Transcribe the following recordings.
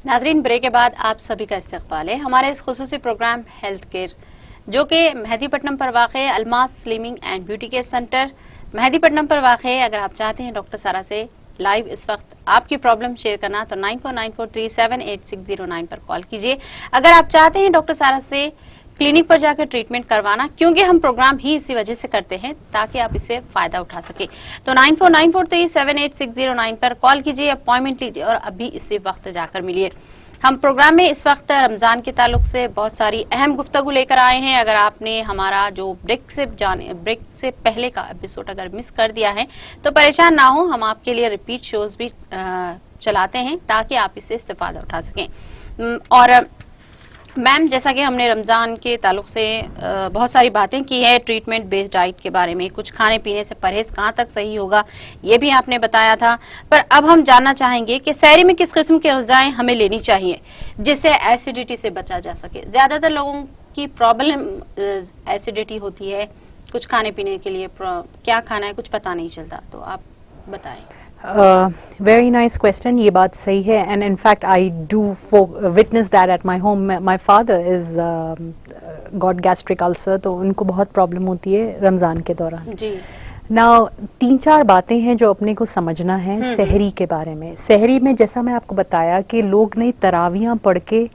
ناظرین بریک کے بعد آپ سبھی کا استقبال ہے ہمارے اس خصوصی پروگرام ہیلتھ کیئر جو کہ مہدی پٹنم پر واقع ہے Almas slimming and beauty care centre Mehdipatnam پر واقع ہے. اگر آپ چاہتے ہیں ڈاکٹر سارا سے لائیو اس وقت آپ کی پرابلم شیئر کرنا تو 9494378609 پر کال کیجیے. اگر آپ چاہتے ہیں ڈاکٹر سارا سے کلینک پر جا کر ٹریٹمنٹ کروانا کیونکہ ہم پروگرام ہی اسی وجہ سے کرتے ہیں تاکہ آپ اس سے فائدہ اٹھا سکیں تو 9494378609 پر کال کیجیے, اپوائنٹمنٹ لیجیے اور ابھی اسی وقت جا کر ملیے. ہم پروگرام میں اس وقت رمضان کے تعلق سے بہت ساری اہم گفتگو لے کر آئے ہیں. اگر آپ نے ہمارا جو بریک سے پہلے کا ایپیسوڈ اگر مس کر دیا ہے تو پریشان نہ ہو, ہم آپ کے لیے ریپیٹ شوز بھی چلاتے ہیں تاکہ آپ اس سے استفادہ اٹھا سکیں. اور میم جیسا کہ ہم نے رمضان کے تعلق سے بہت ساری باتیں کی ہے, ٹریٹمنٹ بیسڈ ڈائٹ کے بارے میں, کچھ کھانے پینے سے پرہیز کہاں تک صحیح ہوگا یہ بھی آپ نے بتایا تھا. پر اب ہم جاننا چاہیں گے کہ سحری میں کس قسم کی غذائیں ہمیں لینی چاہیے جس سے ایسیڈیٹی سے بچا جا سکے. زیادہ تر لوگوں کی پرابلم ایسیڈیٹی ہوتی ہے, کچھ کھانے پینے کے لیے کیا کھانا ہے کچھ پتہ نہیں چلتا, تو آپ بتائیں. Very nice question. یہ بات صحیح ہے and in fact I do witness that at my home. My father is got gastric ulcer تو ان کو بہت پرابلم ہوتی ہے رمضان کے دوران. جی Now 3-4 باتیں ہیں جو اپنے کو سمجھنا ہے سحری کے بارے میں. سحری میں جیسا میں آپ کو بتایا کہ لوگ نے تراویاں پڑھ کے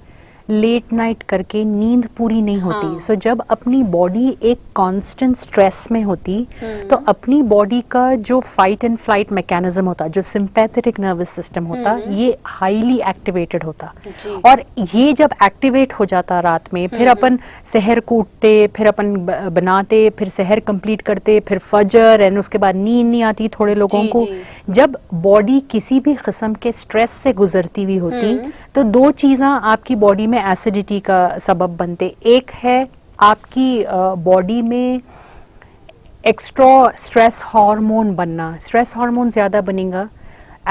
لیٹ نائٹ کر کے نیند پوری نہیں ہوتی. سو جب اپنی باڈی ایک کانسٹنٹ سٹریس میں ہوتی تو اپنی باڈی کا جو فائٹ اینڈ فلائٹ میکینزم ہوتا, جو سمپیتھیٹک نروس سسٹم ہوتا, یہ ہائیلی ایکٹیویٹڈ ہوتا. اور یہ جب ایکٹیویٹ ہو جاتا رات میں, پھر اپن سحر کو اٹھتے, پھر اپن بناتے, پھر سحر کمپلیٹ کرتے, پھر فجر, اینڈ اس کے بعد نیند نہیں آتی تھوڑے لوگوں کو. جب باڈی کسی بھی قسم کے سٹریس سے گزرتی ہوئی ہوتی تو 2 چیزاں آپ کی باڈی میں ایسیڈیٹی کا سبب بنتے. ایک ہے آپ کی باڈی میں ایکسٹرا اسٹریس ہارمون بننا. اسٹریس ہارمون زیادہ بنے گا,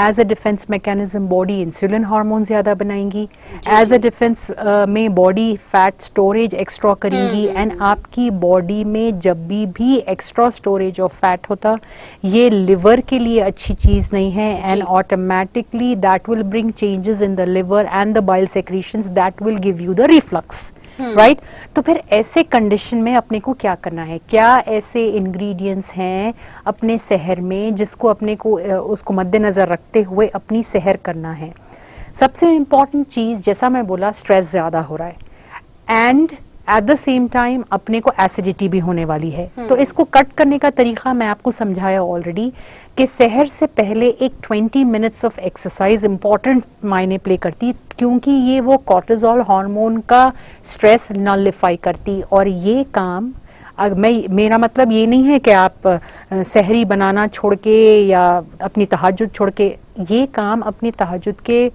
as a defence mechanism body insulin hormone زیادہ بنائیں گی, ایز اے ڈیفنس میں باڈی فیٹ اسٹوریج ایکسٹرا کریں گی. اینڈ آپ کی باڈی میں جب بھی ایکسٹرا اسٹوریج آف فیٹ ہوتا, یہ لیور کے لیے اچھی چیز نہیں ہے. And automatically that will bring changes in the liver and the bile secretions that will give you the reflux. Right. تو پھر ایسے کنڈیشن میں اپنے کو کیا کرنا ہے, کیا ایسے انگریڈینٹس ہیں اپنے سحر میں جس کو اپنے کو اس کو مد نظر رکھتے ہوئے اپنی سحر کرنا ہے. سب سے امپورٹنٹ چیز جیسا میں بولا سٹریس زیادہ ہو رہا ہے and at the same time اپنے کو ایسیڈیٹی بھی ہونے والی ہے. تو اس کو کٹ کرنے کا طریقہ میں آپ کو سمجھایا آلریڈی کہ سحر سے پہلے ایک 20 منٹس آف ایکسرسائز امپورٹنٹ معنی پلے کرتی, کیونکہ یہ وہ کورٹیزول ہارمون کا سٹریس نلیفائی کرتی. اور یہ کام میرا مطلب یہ نہیں ہے کہ آپ سحری بنانا چھوڑ کے یا اپنی تہجد چھوڑ کے, یہ کام اپنی تہجد کے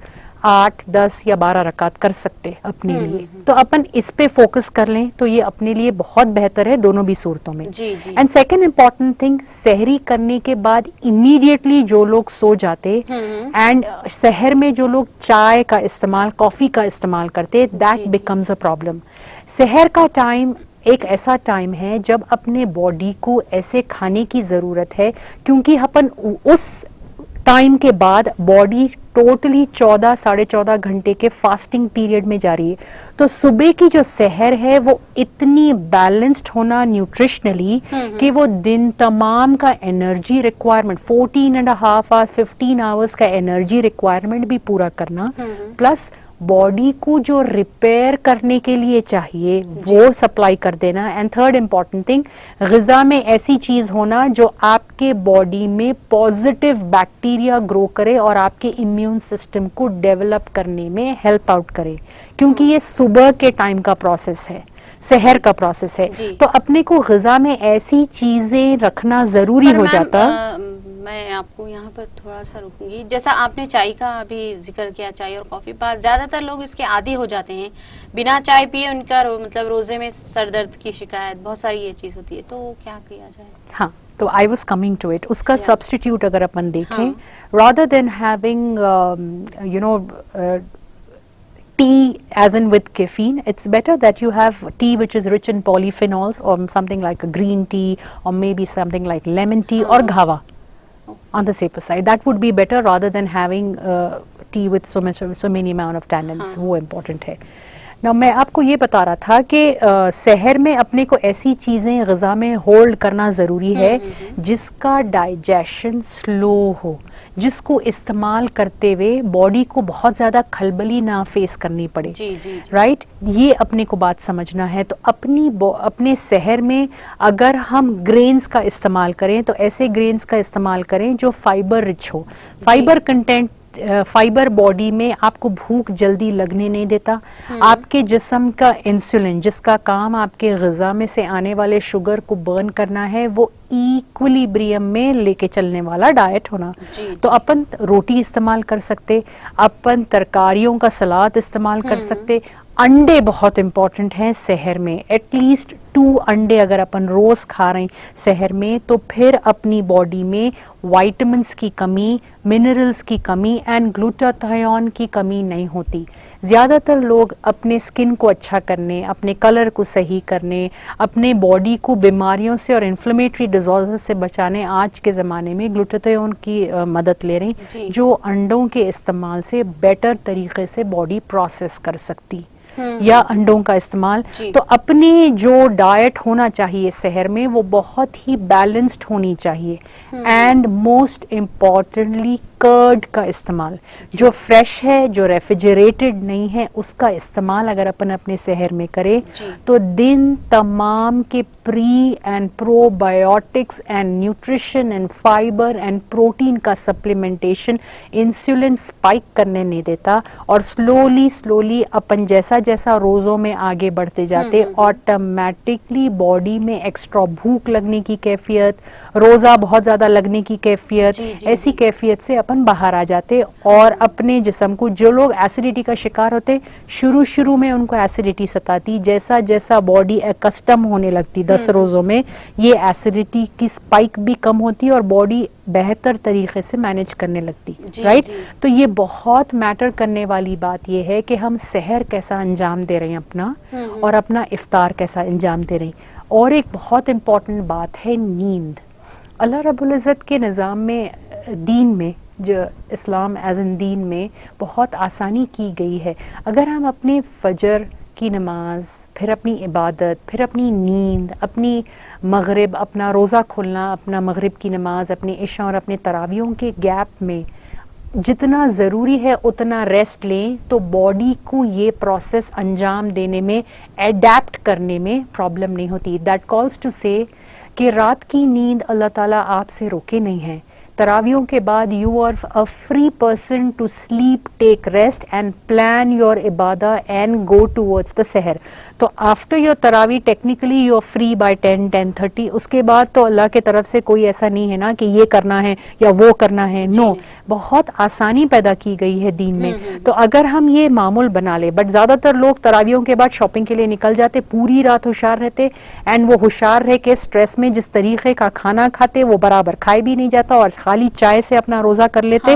8, 10 یا 12 رکعت کر سکتے اپنے لیے. تو اپن اس پہ فوکس کر لیں تو یہ اپنے لیے بہت بہتر ہے دونوں بھی صورتوں میں. اینڈ سیکنڈ امپورٹنٹ تھنگ, سحری کرنے کے بعد امیڈیٹلی جو لوگ سو جاتے اینڈ سحر میں جو لوگ چائے کا استعمال, کافی کا استعمال کرتے, دیٹ بیکمز اے پرابلم. سحر کا ٹائم ایک ایسا ٹائم ہے جب اپنے باڈی کو ایسے کھانے کی ضرورت ہے, کیونکہ اپن اس ٹائم کے بعد باڈی ٹوٹلی 14-14.5 گھنٹے کے فاسٹنگ پیریڈ میں جا رہی ہے. تو صبح کی جو سحر ہے وہ اتنی بیلنسڈ ہونا نیوٹریشنلی کہ وہ دن تمام کا انرجی ریکوائرمنٹ 14.5 hours 15 hours کا انرجی ریکوائرمنٹ بھی پورا کرنا, پلس باڈی کو جو ریپیئر کرنے کے لیے چاہیے وہ سپلائی کر دینا. اینڈ تھرڈ امپورٹنٹ تھنگ, غذا میں ایسی چیز ہونا جو آپ کے باڈی میں پازیٹیو بیکٹیریا گرو کرے اور آپ کے امیون سسٹم کو ڈیولپ کرنے میں ہیلپ آؤٹ کرے, کیونکہ یہ صبح کے ٹائم کا پروسیس ہے, سحر کا پروسیس ہے. تو اپنے کو غذا میں ایسی چیزیں رکھنا ضروری ہو جاتا. میں آپ کو یہاں پر تھوڑا سا رکوں گی. جیسا آپ نے چائے کا ابھی ذکر کیا, چائے اور کافی پاس زیادہ تر لوگ اس کے عادی ہو جاتے ہیں, بنا چائے پیے ان کا مطلب روزے میں سر درد کی شکایت, بہت ساری یہ چیز ہوتی ہے, تو کیا کیا جائے؟ ہاں, تو I was coming to it. اس کا سبسٹیٹیوٹ اگر اپن دیکھیں, rather than having you know tea as in with caffeine, it's better that you have tea which is rich in polyphenols or something like a green tea or maybe something like lemon tea or ghawa on the safer side. That would be better rather than having tea with so many amount of tannins, وہ important ہے. Now میں آپ کو یہ بتا رہا تھا کہ سحر میں اپنے کو ایسی چیزیں غذا میں ہولڈ کرنا ضروری ہے جس کا ڈائجیشن سلو ہو, جس کو استعمال کرتے ہوئے باڈی کو بہت زیادہ کھلبلی نہ فیس کرنی پڑے, رائٹ. یہ اپنے کو بات سمجھنا ہے. تو اپنے سحر میں اگر ہم گرینز کا استعمال کریں تو ایسے گرینز کا استعمال کریں جو فائبر رچ ہو. فائبر کنٹینٹ, فائبر باڈی میں آپ کو بھوک جلدی لگنے نہیں دیتا. آپ کے جسم کا انسولین جس کا کام آپ کے غذا میں سے آنے والے شوگر کو برن کرنا ہے, وہ ایکولیبریم میں لے کے چلنے والا ڈائٹ ہونا. تو اپن روٹی استعمال کر سکتے, اپن ترکاریوں کا سلاد استعمال کر سکتے. انڈے بہت امپورٹنٹ ہیں سحر میں, ایٹ لیسٹ 2 انڈے اگر اپن روز کھا رہے ہیں سحر میں, تو پھر اپنی باڈی میں وائٹامنس کی کمی, منرلز کی کمی اینڈ گلوٹاتھیون کی کمی نہیں ہوتی. زیادہ تر لوگ اپنے سکن کو اچھا کرنے, اپنے کلر کو صحیح کرنے, اپنے باڈی کو بیماریوں سے اور انفلیمیٹری ڈیزارڈر سے بچانے آج کے زمانے میں گلوٹاتھیون کی مدد لے رہے ہیں, جو انڈوں کے استعمال سے بیٹر طریقے سے باڈی پروسیس کر سکتی, یا انڈوں کا استعمال. تو اپنی جو ڈائٹ ہونا چاہیے سحر میں وہ بہت ہی بیلنسڈ ہونی چاہیے. اینڈ موسٹ امپورٹنٹلی کرڈ کا استعمال, جو فریش ہے, جو ریفریجریٹڈ نہیں ہے, اس کا استعمال اگر اپن اپنے سحر میں کرے تو دن تمام کے pre and probiotics and nutrition and fibre and protein کا سپلیمنٹیشن انسولین اسپائک کرنے نہیں دیتا. اور سلولی اپن جیسا جیسا روزوں میں آگے بڑھتے جاتے آٹومیٹکلی باڈی میں ایکسٹرا بھوک لگنے کی کیفیت, روزہ بہت زیادہ لگنے کی کیفیت, ایسی کیفیت سے اپن باہر آ جاتے. اور اپنے جسم کو, جو لوگ ایسیڈیٹی کا شکار ہوتے, شروع میں ان کو ایسیڈیٹی ستاتی, جیسا جیسا باڈی کسٹم ہونے لگتی 10 روزوں میں, یہ ایسیڈیٹی کی سپائک بھی کم ہوتی اور باڈی بہتر طریقے سے مینج کرنے لگتی, رائٹ. تو یہ بہت میٹر کرنے والی بات یہ ہے کہ ہم سحر کیسا انجام دے رہے ہیں اپنا, اور اپنا افطار کیسا انجام دے رہے ہیں. اور ایک بہت امپورٹنٹ بات ہے نیند. اللہ رب العزت کے نظام میں, دین میں, جو اسلام ایز ان دین میں بہت آسانی کی گئی ہے. اگر ہم اپنے فجر کی نماز, پھر اپنی عبادت, پھر اپنی نیند, اپنی مغرب, اپنا روزہ کھولنا, اپنا مغرب کی نماز, اپنے عشاء اور اپنے تراویحوں کے گیپ میں جتنا ضروری ہے اتنا ریسٹ لیں, تو باڈی کو یہ پروسیس انجام دینے میں, ایڈیپٹ کرنے میں پرابلم نہیں ہوتی. دیٹ کالز ٹو سے کہ رات کی نیند اللہ تعالیٰ آپ سے روکے نہیں ہے. تراویحوں کے بعد you are a free person to sleep, take rest and plan your عبادہ اینڈ گو ٹوورڈز دا سحر. تو آفٹر یور تراویح technically you are free by 10-10:30. اس کے بعد تو اللہ کے طرف سے کوئی ایسا نہیں ہے نا کہ یہ کرنا ہے یا وہ کرنا ہے, نو. بہت آسانی پیدا کی گئی ہے دین میں. تو اگر ہم یہ معمول بنا لیں, بٹ زیادہ تر لوگ تراویحوں کے بعد شاپنگ کے لیے نکل جاتے, پوری رات ہوشیار رہتے, اینڈ وہ ہوشیار رہ کے اسٹریس میں جس طریقے کا کھانا کھاتے وہ برابر کھائے بھی نہیں جاتا, اور خالی چائے سے اپنا روزہ کر لیتے.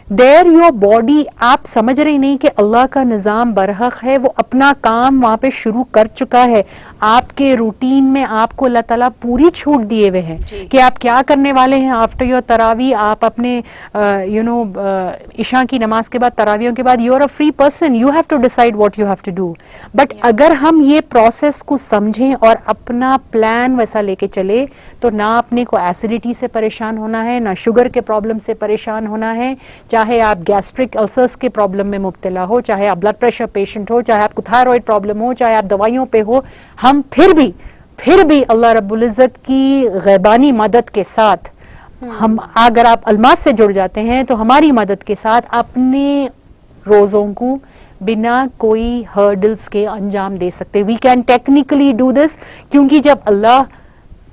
دیر یور باڈی, آپ سمجھ رہے نہیں کہ اللہ کا نظام برحق ہے, وہ اپنا کام وہاں پہ شروع کر چکا ہے. آپ کے روٹین میں آپ کو اللہ تعالیٰ پوری چھوٹ دیے ہوئے ہیں کہ آپ کیا کرنے والے ہیں. آفٹر یور تراویح, آپ اپنے عشاء کی نماز کے بعد, تراویحوں کے بعد, you are a free person, you have to decide what you have to do. But اگر ہم یہ پروسیس کو سمجھیں اور اپنا پلان ویسا لے کے چلے, تو نہ اپنے کو ایسیڈیٹی سے پریشان ہونا ہے, نہ شوگر کے پرابلم سے پریشان ہونا ہے. چاہے آپ گیسٹرک السرز کے پرابلم میں مبتلا ہو, چاہے آپ بلڈ پریشر پیشنٹ ہو, چاہے آپ کو تھائرائڈ پرابلم ہو, چاہے آپ دوائیوں پہ ہو, ہم پھر بھی اللہ رب العزت کی غیبانی مدد کے ساتھ, ہم اگر آپ الماس سے جڑ جاتے ہیں تو ہماری مدد کے ساتھ اپنے روزوں کو بنا کوئی ہرڈلز کے انجام دے سکتے. We can technically do this, کیونکہ جب اللہ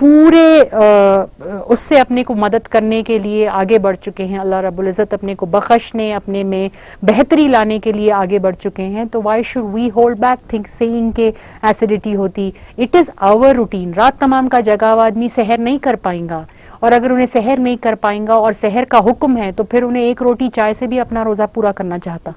پورے اس سے اپنے کو مدد کرنے کے لیے آگے بڑھ چکے ہیں, اللہ رب العزت اپنے کو بخشنے, اپنے میں بہتری لانے کے لیے آگے بڑھ چکے ہیں, تو why should we hold back think seeing کہ ایسیڈیٹی ہوتی. It is our routine. رات تمام کا جگا ہوا آدمی سحر نہیں کر پائیں گا, اور اگر انہیں سحر نہیں کر پائیں گا اور سحر کا حکم ہے, تو پھر انہیں ایک روٹی چائے سے بھی اپنا روزہ پورا کرنا چاہتا.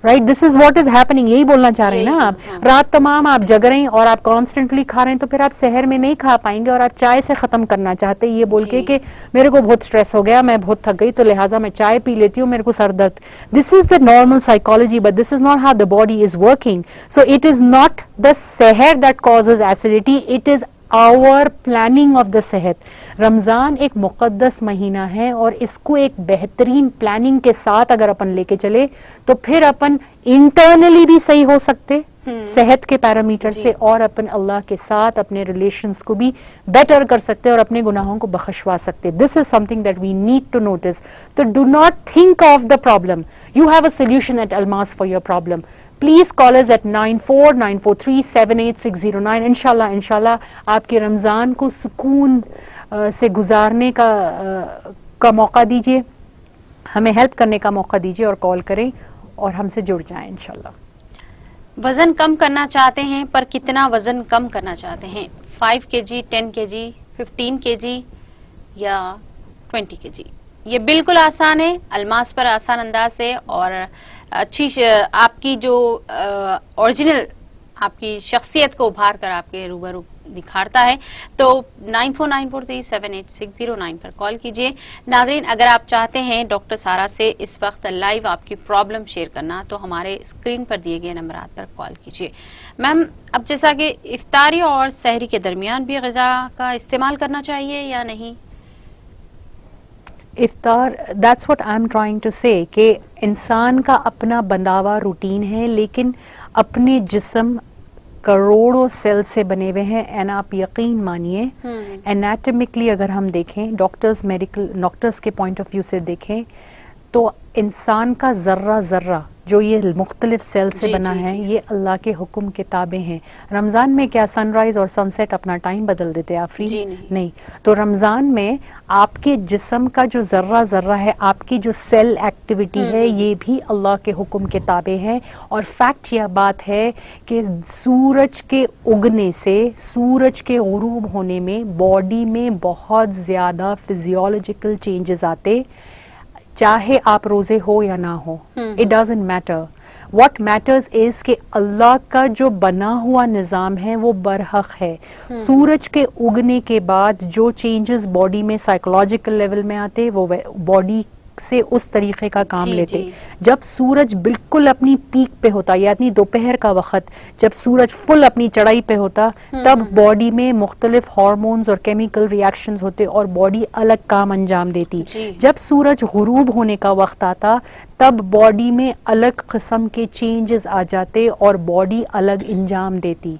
Right, this is what is happening, یہی بولنا چاہ رہے ہیں نا یہی، آپ. ہاں. رات تمام آپ جگ رہے ہیں اور آپ کانسٹنٹلی کھا رہے ہیں, تو پھر آپ سحر میں نہیں کھا پائیں گے, اور آپ چائے سے ختم کرنا چاہتے ہیں یہ بول کے جی. کہ میرے کو بہت اسٹریس ہو گیا, میں بہت تھک گئی, تو لہٰذا میں چائے پی لیتی ہوں, میرے کو سر درد. This is the normal psychology, but this is not how the body is working. So it is not the سحر that causes acidity, it is our planning of the صحت. رمضان ایک مقدس مہینہ ہے, اور اس کو ایک بہترین پلاننگ کے ساتھ اگر اپن لے کے چلے تو پھر اپن انٹرنلی بھی صحیح ہو سکتے صحت کے پیرامیٹر سے, اور اپن اللہ کے ساتھ اپنے ریلیشنز کو بھی بیٹر کر سکتے اور اپنے گناہوں کو بخشوا سکتے. This is something that we need to notice. تو do not think of the problem, you have a solution at Almas for your problem. Please call us at 9494378609. انشاءاللہ آپ کے رمضان کو سکون سے گزارنے کا موقع دیجیے, ہمیں ہیلپ کرنے کا موقع دیجیے, اور کال کریں اور ہم سے جڑ جائیں انشاءاللہ. وزن کم کرنا چاہتے ہیں, پر کتنا وزن کم کرنا چاہتے ہیں؟ 5 kg, 10 kg, 15 kg یا 20 kg؟ یہ بالکل آسان ہے, الماس پر آسان انداز سے اور اچھی آپ کی جو اوریجنل آپ کی شخصیت کو ابھار کر آپ کے روبرو دکھاتا ہے. تو 9494378609 پر کال کیجئے. ناظرین, اگر آپ چاہتے ہیں ڈاکٹر سارا سے اس وقت لائیو آپ کی پرابلم شیئر کرنا تو ہمارے اسکرین پر دیے گئے نمبرات پر کال کیجئے. میم, اب جیسا کہ افطاری اور سحری کے درمیان بھی غذا کا استعمال کرنا چاہیے یا نہیں؟ افطار, that's what I am trying to say, کہ انسان کا اپنا بندھا ہوا روٹین ہے, لیکن اپنے جسم کروڑوں سیل سے بنے ہوئے ہیں. اینڈ آپ یقین مانیے انیٹمکلی اگر ہم دیکھیں, ڈاکٹرز کے پوائنٹ آف ویو سے دیکھیں تو انسان کا ذرہ ذرہ جو یہ مختلف سیل سے بنا ہے, یہ اللہ کے حکم کے تابع ہیں. رمضان میں کیا سن رائز اور سن سیٹ اپنا ٹائم بدل دیتے آفرین؟ نہیں. تو رمضان میں آپ کے جسم کا جو ذرہ ذرہ ہے, آپ کی جو سیل ایکٹیویٹی ہے, یہ بھی اللہ کے حکم کے تابع ہے. اور فیکٹ یہ بات ہے کہ سورج کے اگنے سے سورج کے غروب ہونے میں باڈی میں بہت زیادہ فزیولوجیکل چینجز آتے, چاہے آپ روزے ہو یا نہ ہو. It doesn't matter. What matters is کہ اللہ کا جو بنا ہوا نظام ہے وہ برحق ہے. سورج کے اگنے کے بعد جو چینجز باڈی میں سائیکولوجیکل لیول میں آتے, وہ باڈی سے اس طریقے کا کام لیتے. جب سورج بالکل اپنی پیک پہ ہوتا, یعنی دوپہر کا وقت جب سورج فل اپنی چڑھائی پہ ہوتا, تب باڈی میں مختلف ہارمونز اور کیمیکل ریاکشنز ہوتے اور باڈی الگ کام انجام دیتی. جب سورج غروب ہونے کا وقت آتا, تب باڈی میں الگ قسم کے چینجز آ جاتے اور باڈی الگ انجام دیتی.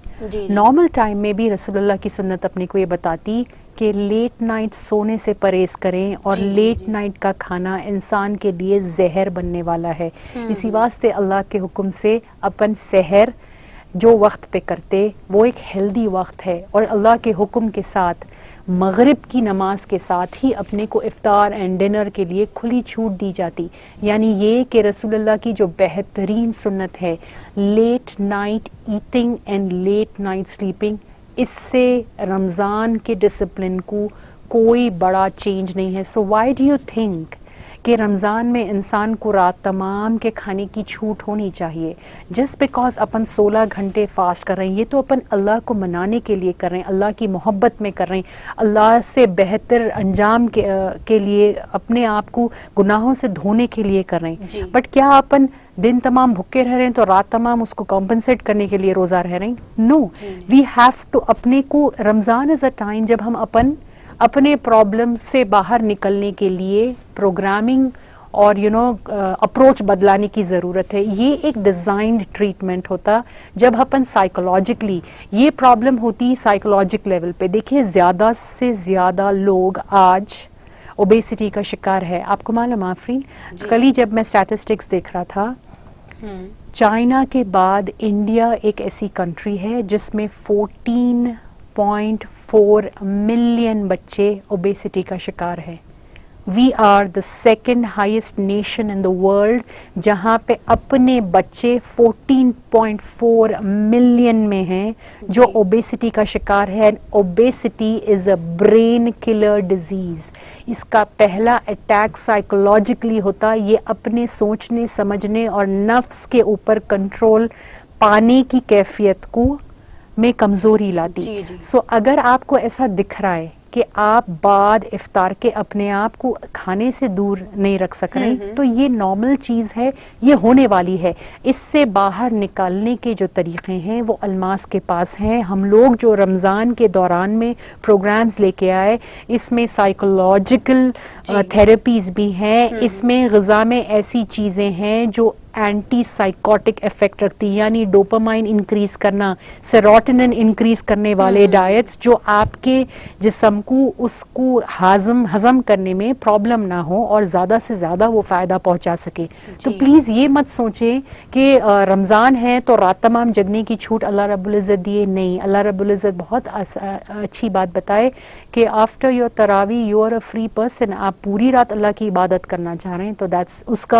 نارمل ٹائم میں بھی رسول اللہ کی سنت اپنے کو یہ بتاتی کہ لیٹ نائٹ سونے سے پرہیز کریں, اور لیٹ نائٹ کا کھانا انسان کے لیے زہر بننے والا ہے. اسی واسطے اللہ کے حکم سے اپن سحر جو وقت پہ کرتے وہ ایک ہیلدی وقت ہے, اور اللہ کے حکم کے ساتھ مغرب کی نماز کے ساتھ ہی اپنے کو افطار اینڈ ڈنر کے لیے کھلی چھوٹ دی جاتی. یعنی یہ کہ رسول اللہ کی جو بہترین سنت ہے, late night eating and late night sleeping, اس سے رمضان کے ڈسپلن کو کوئی بڑا چینج نہیں ہے. So why do you think کہ رمضان میں انسان کو رات تمام کے کھانے کی چھوٹ ہونی چاہیے جسٹ بیکاز اپن 16 گھنٹے فاسٹ کر رہے ہیں؟ یہ تو اپن اللہ کو منانے کے لیے کر رہے ہیں, اللہ کی محبت میں کر رہے ہیں, اللہ سے بہتر انجام کے لیے, اپنے آپ کو گناہوں سے دھونے کے لیے کر رہے ہیں. بٹ کیا اپن دن تمام بھوکے رہ رہے ہیں تو رات تمام اس کو کمپنسیٹ کرنے کے لیے روزہ رہ رہے ہیں؟ نو, وی ہیو ٹو اپنے کو, رمضان از اے ٹائم جب ہم اپنے پرابلم سے باہر نکلنے کے لیے پروگرامنگ اور اپروچ بدلانے کی ضرورت ہے. یہ ایک ڈیزائنڈ ٹریٹمنٹ ہوتا جب اپن سائیکولوجیکلی, یہ پرابلم ہوتی سائیکولوجیکل لیول پہ. دیکھیے زیادہ سے زیادہ لوگ آج اوبیسٹی کا شکار ہے. آپ کو معلوم آفرین, کل ہی جب میں اسٹیٹسٹکس دیکھ رہا تھا, چائنا کے بعد انڈیا ایک ایسی کنٹری ہے جس میں 14.4 ملین بچے اوبیسٹی کا شکار ہے. We are the second highest nation in the world جہاں پہ اپنے بچے 14.4 ملین میں ہیں جو اوبیسٹی کا شکار ہے. Obesity is a brain killer disease. اس کا پہلا اٹیک سائیکولوجیکلی ہوتا, یہ اپنے سوچنے سمجھنے اور نفس کے اوپر کنٹرول پانے کی کیفیت کو میں کمزوری لاتی. سو اگر آپ کو ایسا دکھ رہا ہے کہ آپ بعد افطار کے اپنے آپ کو کھانے سے دور نہیں رکھ سک رہے, تو یہ نارمل چیز ہے, یہ ہونے والی ہے. اس سے باہر نکالنے کے جو طریقے ہیں وہ الماس کے پاس ہیں. ہم لوگ جو رمضان کے دوران میں پروگرامز لے کے آئے, اس میں سائیکولوجیکل تھراپیز بھی ہیں, اس میں غذا میں ایسی چیزیں ہیں جو اینٹی سائیکوٹک افیکٹ رکھتی, یعنی ڈوپامائن انکریز کرنا, سیروٹونن انکریز کرنے والے ڈائٹس جو آپ کے جسم کو اس کو ہضم کرنے میں پرابلم نہ ہو اور زیادہ سے زیادہ وہ فائدہ پہنچا سکے. تو پلیز یہ مت سوچیں کہ رمضان ہے تو رات تمام جگنے کی چھوٹ اللہ رب العزت دیے. نہیں, اللہ رب العزت بہت اچھی بات بتائے کہ آفٹر یور تراوی you are a free person. آپ پوری رات اللہ کی عبادت کرنا چاہ رہے ہیں تو دیٹس اس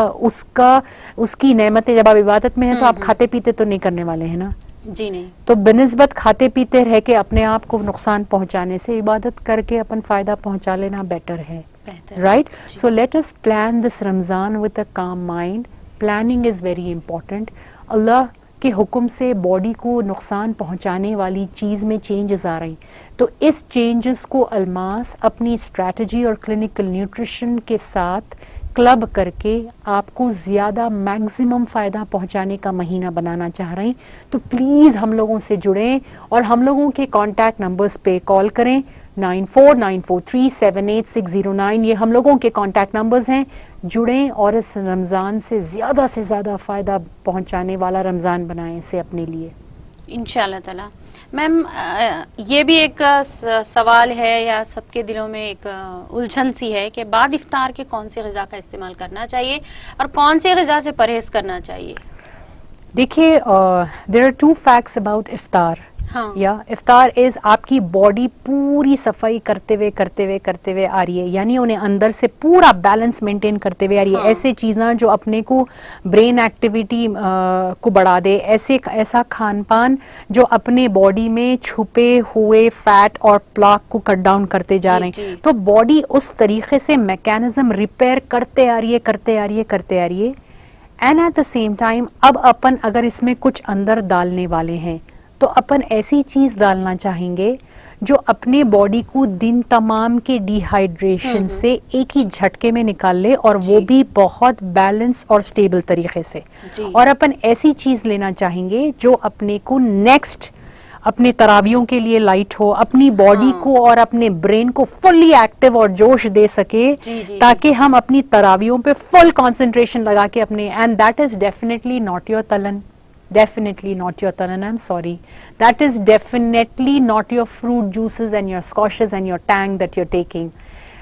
کی نعمتیں. جب آپ عبادت میں ہیں تو آپ کھاتے پیتے تو نہیں کرنے والے ہیں نا. جی نہیں. تو بنسبت کھاتے پیتے رہ کے اپنے آپ کو نقصان پہنچانے سے عبادت کر کے اپن فائدہ پہنچا لینا بیٹر ہے. Right. So let us plan this Ramzan with a calm mind. Planning is very important. Allah کے حکم سے باڈی کو نقصان پہنچانے والی چیز میں چینجز آ رہی, تو اس چینجز کو الماس اپنی اسٹریٹجی اور کلینکل نیوٹریشن کے ساتھ کلب کر کے آپ کو زیادہ میگزیمم فائدہ پہنچانے کا مہینہ بنانا چاہ رہے ہیں. تو پلیز ہم لوگوں سے جڑیں اور ہم لوگوں کے کانٹیکٹ نمبرز پہ کال کریں. 9494378609 یہ ہم لوگوں کے کانٹیکٹ نمبرز ہیں. جڑیں اور اس رمضان سے زیادہ فائدہ پہنچانے والا رمضان بنائیں اسے اپنے لیے انشاءاللہ تعالی. میم یہ بھی ایک سوال ہے یا سب کے دلوں میں ایک الجھن سی ہے کہ بعد افطار کے کون سی غذا کا استعمال کرنا چاہیے اور کون سی غذا سے پرہیز کرنا چاہیے. دیکھیے دیر آر 2 facts about افطار. یا افطار از آپ کی باڈی پوری صفائی کرتے ہوئے آ رہی ہے, یعنی انہیں اندر سے پورا بیلنس مینٹین کرتے ہوئے آ رہی ہے. ایسے چیزاں جو اپنے کو برین ایکٹیویٹی کو بڑھا دے, ایسا کھان پان جو اپنے باڈی میں چھپے ہوئے فیٹ اور پلاک کو کٹ ڈاؤن کرتے جا رہے ہیں. تو باڈی اس طریقے سے میکینزم ریپیئر کرتے آ رہی ہے. And at the same time اب اپن اگر اس میں کچھ اندر ڈالنے والے ہیں تو اپن ایسی چیز ڈالنا چاہیں گے جو اپنے باڈی کو دن تمام کے ڈی ہائیڈریشن سے ایک ہی جھٹکے میں نکال لے, اور وہ بھی بہت بیلنس اور سٹیبل طریقے سے. اور اپن ایسی چیز لینا چاہیں گے جو اپنے کو نیکسٹ اپنے تراویوں کے لیے لائٹ ہو, اپنی باڈی کو اور اپنے برین کو فلی ایکٹیو اور جوش دے سکے, تاکہ ہم اپنی تراویوں پہ فل کانسنٹریشن لگا کے اپنے. And that is definitely not your تلن. Definitely not your tanan, I'm sorry. That is definitely not your fruit juices and your squashes and your tang that you're taking.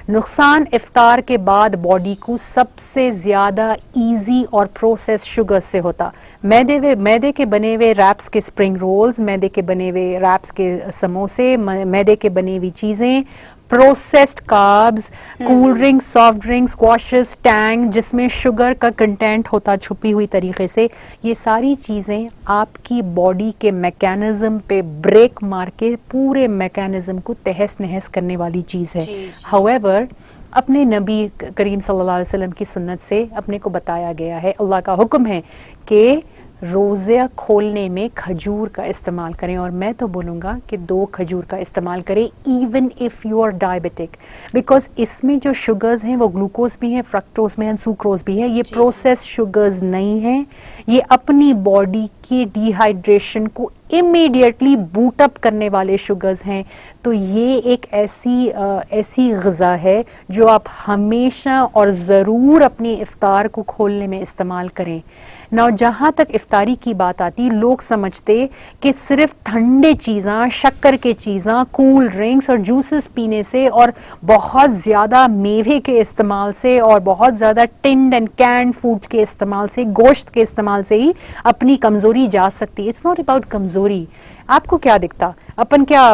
نقصان افطار کے بعد باڈی کو سب سے زیادہ ایزی اور پروسیس شوگر سے ہوتا. میدے کے بنے ہوئے ریپس کے اسپرنگ رولز, میدے کے بنے ہوئے ریپس کے سموسے, میدے کے بنے ہوئی چیزیں, پروسیسڈ کاربز, کول ڈرنک, سافٹ ڈرنک, اسکواشز, ٹینگ جس میں شوگر کا کنٹینٹ ہوتا چھپی ہوئی طریقے سے, یہ ساری چیزیں آپ کی باڈی کے میکینزم پہ بریک مار کے پورے میکینزم کو تہس نہس کرنے والی چیز ہے. However, اپنے نبی کریم صلی اللہ علیہ وسلم کی سنت سے اپنے کو بتایا گیا ہے, اللہ کا حکم ہے کہ روزہ کھولنے میں کھجور کا استعمال کریں, اور میں تو بولوں گا کہ 2 کھجور کا استعمال کریں even if you are diabetic, because اس میں جو شوگرز ہیں وہ گلوکوز بھی ہیں, فرکٹوز میں ہیں, سوکروز بھی ہے. یہ پروسیس شوگرز نہیں ہیں, یہ اپنی باڈی کی ڈی ہائیڈریشن کو امیڈیٹلی بوٹ اپ کرنے والے شوگرز ہیں. تو یہ ایک ایسی غذا ہے جو آپ ہمیشہ اور ضرور اپنی افطار کو کھولنے میں استعمال کریں. نہ جہاں تک افطاری کی بات آتی, لوگ سمجھتے کہ صرف ٹھنڈے چیزاں, شکر کے چیزاں, کول ڈرنکس اور جوسز پینے سے اور بہت زیادہ میوے کے استعمال سے اور بہت زیادہ ٹنڈ اینڈ کینڈ فوڈ کے استعمال سے, گوشت کے استعمال سے ہی اپنی کمزوری جا سکتی. اٹس ناٹ اباؤٹ کمزوری. آپ کو کیا دکھتا, اپن کیا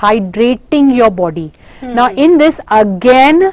hydrating your body. Now in this again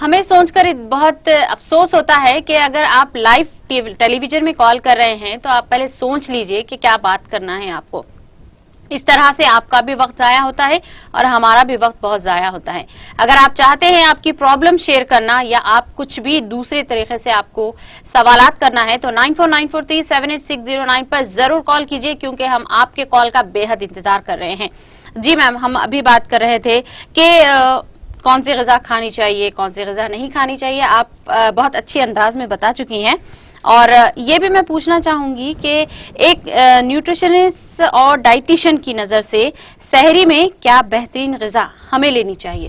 ہمیں سوچ کر بہت افسوس ہوتا ہے کہ اگر آپ لائیو ٹیلی ویژن میں کال کر رہے ہیں تو آپ پہلے سوچ لیجئے کہ کیا بات کرنا ہے آپ کو. اس طرح سے آپ کا بھی وقت ضائع ہوتا ہے اور ہمارا بھی وقت بہت ضائع ہوتا ہے. اگر آپ چاہتے ہیں آپ کی پرابلم شیئر کرنا یا آپ کچھ بھی دوسرے طریقے سے آپ کو سوالات کرنا ہے تو 9494378609 پر ضرور کال کیجئے, کیونکہ ہم آپ کے کال کا بے حد انتظار کر رہے ہیں. جی میم, ہم ابھی بات کر رہے تھے کہ کون سی غذا کھانی چاہیے, کون سی غذا نہیں کھانی چاہیے. آپ بہت اچھی انداز میں بتا چکی ہیں, اور یہ بھی میں پوچھنا چاہوں گی کہ ایک نیوٹریشنسٹ اور ڈائٹیشین کی نظر سے سحری میں کیا بہترین غذا ہمیں لینی چاہیے؟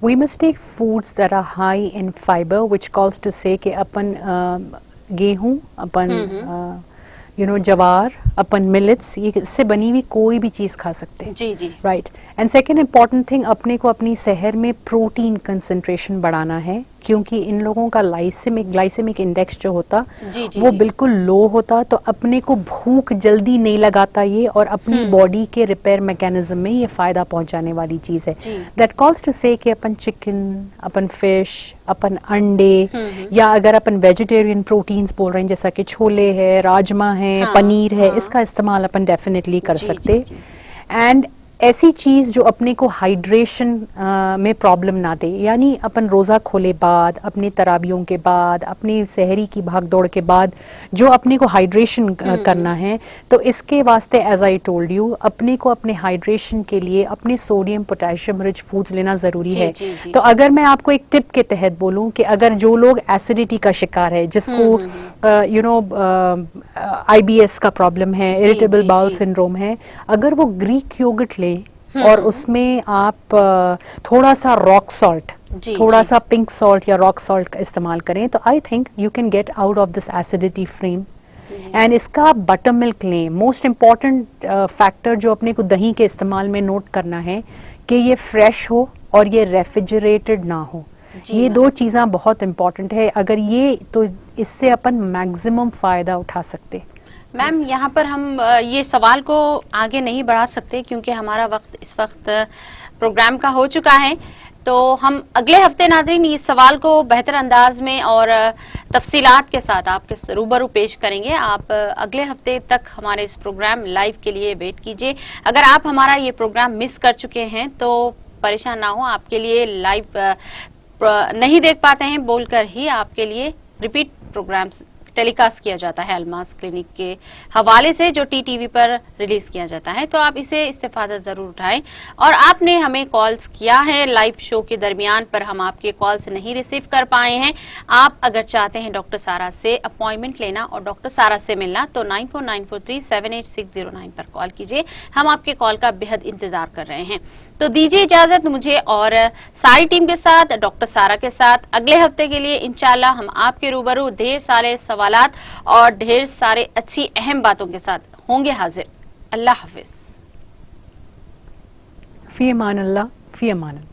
We must take foods that are high in fiber, which calls to say کہ اپن گیہوں, اپن جوار, اپن ملٹس, یہ اس سے بنی ہوئی کوئی بھی چیز کھا سکتے ہیں. جی جی right. And second important thing, اپنے کو اپنی سحر میں پروٹین کنسنٹریشن بڑھانا ہے, کیونکہ ان لوگوں کا گلائسیمک انڈیکس جو ہوتا وہ بالکل لو ہوتا, تو اپنے کو بھوک جلدی نہیں لگاتا یہ, اور اپنی باڈی کے ریپیئر میکینزم میں یہ فائدہ پہنچانے والی چیز ہے. دیٹ کالس ٹو سے کہ اپن چکن, اپن فش, اپن انڈے, یا اگر اپن ویجیٹیرین پروٹینز بول رہے ہیں جیسا کہ چھولے ہے, راجما ہے, پنیر ہے, اس کا استعمال اپن ڈیفینیٹلی کر سکتے. اینڈ ایسی چیز جو اپنے کو ہائیڈریشن میں پرابلم نہ دے, یعنی اپن روزہ کھولے بعد, اپنے تراویحوں کے بعد, اپنی سحری کی بھاگ دوڑ کے بعد جو اپنے کو ہائیڈریشن کرنا ہے, تو اس کے واسطے ایز آئی ٹولڈ یو اپنے کو اپنے ہائیڈریشن کے لیے اپنے سوڈیم پوٹیشیم رچ فوڈز لینا ضروری ہے. تو اگر میں آپ کو ایک ٹپ کے تحت بولوں کہ اگر جو لوگ ایسیڈیٹی کا شکار ہے, جس کو آئی بی ایس کا پرابلم ہے, اریٹیبل باؤل سنڈروم ہے, اگر وہ گریک یوگرٹ لیں اور اس میں آپ تھوڑا سا راک سالٹ, تھوڑا سا پنک سالٹ یا راک سالٹ کا استعمال کریں, تو I think you can get out of this acidity frame. And اس کا بٹر ملک لیں. موسٹ امپورٹنٹ فیکٹر جو اپنے کو دہی کے استعمال میں نوٹ کرنا ہے کہ یہ فریش ہو اور یہ ریفریجریٹڈ نہ ہو. یہ دو چیزاں بہت امپورٹنٹ ہے, اگر یہ, تو اس سے اپن میکزیمم فائدہ اٹھا سکتے. میم یہاں پر ہم یہ سوال کو آگے نہیں بڑھا سکتے کیونکہ ہمارا وقت اس وقت پروگرام کا ہو چکا ہے, تو ہم اگلے ہفتے ناظرین اس سوال کو بہتر انداز میں اور تفصیلات کے ساتھ آپ کے روبرو پیش کریں گے. آپ اگلے ہفتے تک ہمارے اس پروگرام لائیو کے لیے ویٹ کیجئے. اگر آپ ہمارا یہ پروگرام مس کر چکے ہیں تو پریشان نہ ہو, آپ کے لیے لائیو نہیں دیکھ پاتے ہیں بول کر ہی آپ کے لیے ریپیٹ پروگرام ٹیلی کاسٹ کیا جاتا ہے الماس کلینک کے حوالے سے, جو ٹی ٹی وی پر ریلیز کیا جاتا ہے. تو آپ اسے استفادہ ضرور اٹھائیں. اور آپ نے ہمیں کالز کیا ہے لائیو شو کے درمیان, پر ہم آپ کے کالز نہیں ریسیو کر پائے ہیں. آپ اگر چاہتے ہیں ڈاکٹر سارا سے اپوائنٹمنٹ لینا اور ڈاکٹر سارا سے ملنا تو 9494378609 پر کال کیجیے. ہم آپ کے کال کا بےحد انتظار کر رہے ہیں. تو دیجیے اجازت مجھے اور ساری ٹیم کے ساتھ, ڈاکٹر سارا کے ساتھ. اگلے ہفتے کے لیے انشاءاللہ ہم آپ کے روبرو ڈھیر سارے سوالات اور ڈھیر سارے اچھی اہم باتوں کے ساتھ ہوں گے حاضر. اللہ حافظ. فی امان اللہ, فی امان اللہ.